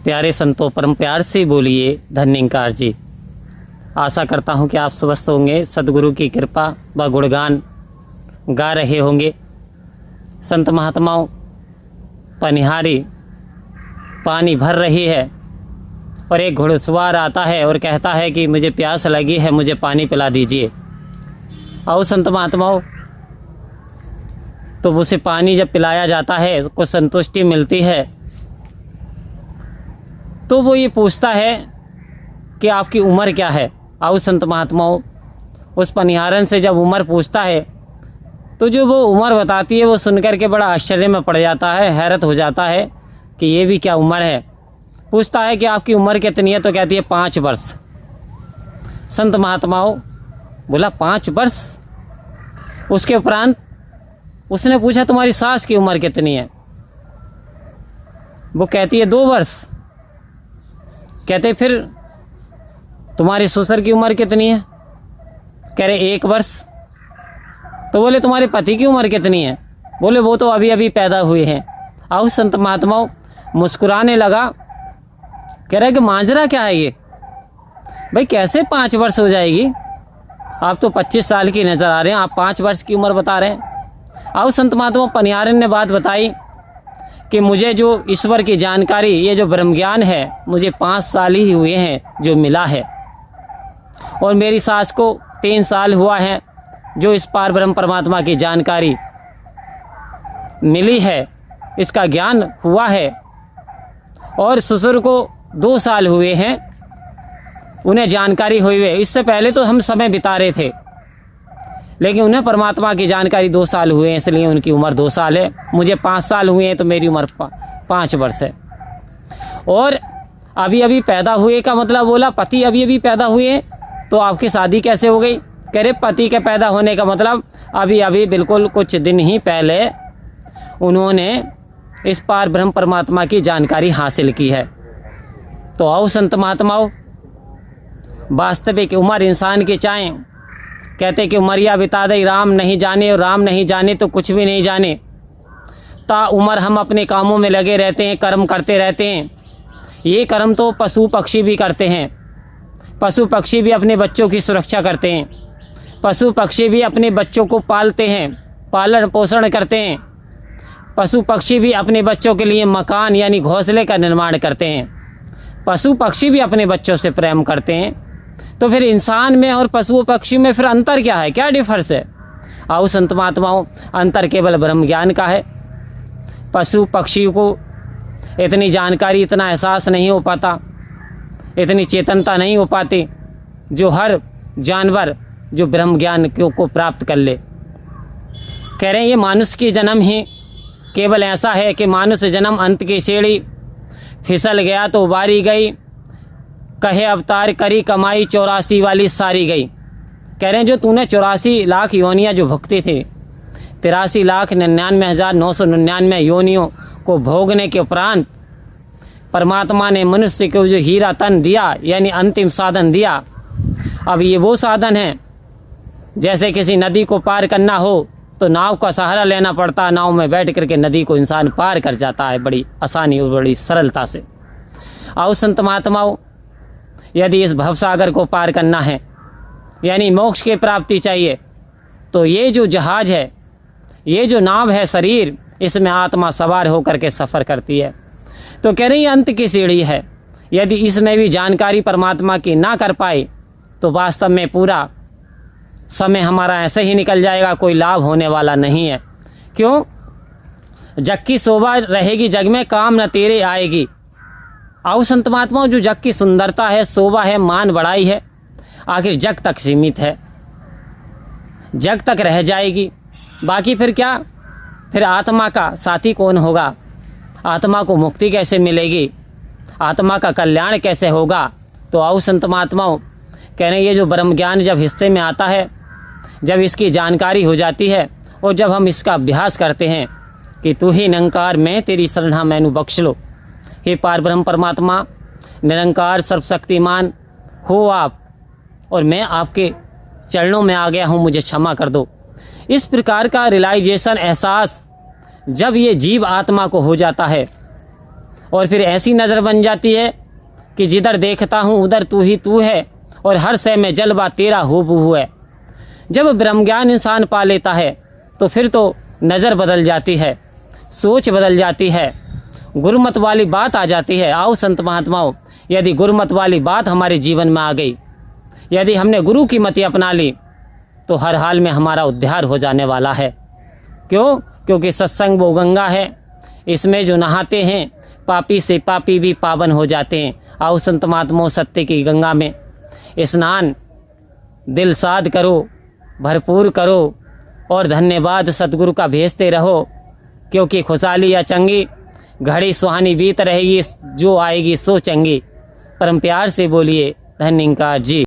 प्यारे संतों, परम प्यार से बोलिए धन्यंकार जी। आशा करता हूँ कि आप स्वस्थ होंगे, सदगुरु की कृपा व गुणगान गा रहे होंगे। संत महात्माओं, पनिहारी पानी भर रही है और एक घुड़सवार आता है और कहता है कि मुझे प्यास लगी है, मुझे पानी पिला दीजिए। आओ संत महात्माओं, तो उसे पानी जब पिलाया जाता है, उसको संतुष्टि मिलती है, तो वो ये पूछता है कि आपकी उम्र क्या है। आओ संत महात्माओं, उस पनिहारन से जब उम्र पूछता है तो जो वो उम्र बताती है वो सुनकर के बड़ा आश्चर्य में पड़ जाता है, हैरत हो जाता है कि ये भी क्या उम्र है। पूछता है कि आपकी उम्र कितनी है, तो कहती है 5 वर्ष। संत महात्माओं बोला 5 वर्ष। उसके उपरांत उसने पूछा तुम्हारी सास की उम्र कितनी है, वो कहती है 2 वर्ष। कहते फिर तुम्हारे ससुर की उम्र कितनी है, कह रहे 1 वर्ष। तो बोले तुम्हारे पति की उम्र कितनी है, बोले वो तो अभी अभी पैदा हुए हैं। आओ संत महात्माओं, मुस्कुराने लगा, कह रहे कि माजरा क्या है ये भाई, कैसे 5 वर्ष हो जाएगी, आप तो 25 साल की नज़र आ रहे हैं, आप 5 वर्ष की उम्र बता रहे हैं। आओ संत महात्मा, पनिहारन ने बात बताई कि मुझे जो ईश्वर की जानकारी, ये जो ब्रह्म ज्ञान है, मुझे 5 साल ही हुए हैं जो मिला है, और मेरी सास को 3 साल हुआ है जो इस पार ब्रह्म परमात्मा की जानकारी मिली है, इसका ज्ञान हुआ है, और ससुर को 2 साल हुए हैं उन्हें जानकारी हुई है। इससे पहले तो हम समय बिता रहे थे, लेकिन उन्हें परमात्मा की जानकारी 2 साल हुए हैं, इसलिए उनकी उम्र 2 साल है। मुझे 5 साल हुए हैं तो मेरी उम्र 5 वर्ष है। और अभी अभी पैदा हुए का मतलब बोला पति अभी अभी पैदा हुए हैं, तो आपकी शादी कैसे हो गई। कह रहे पति के पैदा होने का मतलब अभी अभी बिल्कुल कुछ दिन ही पहले उन्होंने इस पार ब्रह्म परमात्मा की जानकारी हासिल की है। तो आओ संत महात्माओं, वास्तविक उम्र इंसान की चाहें, कहते कि उमरिया बिता दे राम नहीं जाने, और राम नहीं जाने तो कुछ भी नहीं जाने। ता उम्र हम अपने कामों में लगे रहते हैं, कर्म करते रहते हैं। ये कर्म तो पशु पक्षी भी करते हैं। पशु पक्षी भी अपने बच्चों की सुरक्षा करते हैं, पशु पक्षी भी अपने बच्चों को पालते हैं, पालन पोषण करते हैं। पशु पक्षी भी अपने बच्चों के लिए मकान यानी घोंसले का निर्माण करते हैं। पशु पक्षी भी अपने बच्चों से प्रेम करते हैं। तो फिर इंसान में और पशु पक्षी में फिर अंतर क्या है, क्या डिफरेंस है। आओ संत महात्माओं, अंतर केवल ब्रह्म ज्ञान का है। पशु पक्षी को इतनी जानकारी, इतना एहसास नहीं हो पाता, इतनी चेतनता नहीं हो पाती जो हर जानवर जो ब्रह्म ज्ञान को प्राप्त कर ले। कह रहे हैं ये मानुष की जन्म ही केवल ऐसा है कि मानुष जन्म अंत की सीढ़ी, फिसल गया तो उबारी गई, कहे अवतार करी कमाई 84 वाली सारी गई। कह रहे हैं जो तूने 84 लाख योनियाँ जो भुगती थी, 83,99,999 योनियों को भोगने के उपरांत परमात्मा ने मनुष्य को जो हीरा तन दिया यानी अंतिम साधन दिया। अब ये वो साधन है जैसे किसी नदी को पार करना हो तो नाव का सहारा लेना पड़ता, नाव में बैठ करके नदी को इंसान पार कर जाता है बड़ी आसानी और बड़ी सरलता से। आओ संत महात्माओं, यदि इस भवसागर को पार करना है यानी मोक्ष की प्राप्ति चाहिए, तो ये जो जहाज है, ये जो नाव है शरीर, इसमें आत्मा सवार होकर के सफ़र करती है। तो कह रही अंत की सीढ़ी है, यदि इसमें भी जानकारी परमात्मा की ना कर पाए तो वास्तव में पूरा समय हमारा ऐसे ही निकल जाएगा, कोई लाभ होने वाला नहीं है। क्यों? जग की शोभा रहेगी जग में, काम न तेरे आएगी। आओ संत महात्माओं, जो जग की सुंदरता है, शोभा है, मान बढ़ाई है, आखिर जग तक सीमित है, जग तक रह जाएगी। बाकी फिर क्या, फिर आत्मा का साथी कौन होगा, आत्मा को मुक्ति कैसे मिलेगी, आत्मा का कल्याण कैसे होगा। तो आओ संत महात्माओं, कह रहे ये जो ब्रह्म ज्ञान जब हिस्से में आता है, जब इसकी जानकारी हो जाती है और जब हम इसका अभ्यास करते हैं कि तू ही निरंकार, मैं तेरी शरणा मैनू बख्श लो। हे पार ब्रह्म परमात्मा, निरंकार सर्वशक्तिमान हो आप, और मैं आपके चरणों में आ गया हूँ, मुझे क्षमा कर दो। इस प्रकार का रियलाइजेशन, एहसास जब ये जीव आत्मा को हो जाता है और फिर ऐसी नज़र बन जाती है कि जिधर देखता हूँ उधर तू ही तू है और हर शय में जलवा तेरा हूबहू है। जब ब्रह्म ज्ञान इंसान पा लेता है तो फिर तो नज़र बदल जाती है, सोच बदल जाती है, गुरुमत वाली बात आ जाती है। आओ संत महात्माओं, यदि गुरुमत वाली बात हमारे जीवन में आ गई, यदि हमने गुरु की मति अपना ली, तो हर हाल में हमारा उद्धार हो जाने वाला है। क्यों? क्योंकि सत्संग वो गंगा है, इसमें जो नहाते हैं पापी से पापी भी पावन हो जाते हैं। आओ संत महात्माओं, सत्य की गंगा में स्नान दिल साध करो, भरपूर करो और धन्यवाद सतगुरु का भेजते रहो, क्योंकि खुशहाली या चंगी घड़ी सुहानी बीत रहेगी, जो आएगी सो चंगी। परम प्यार से बोलिए धन्यकार जी।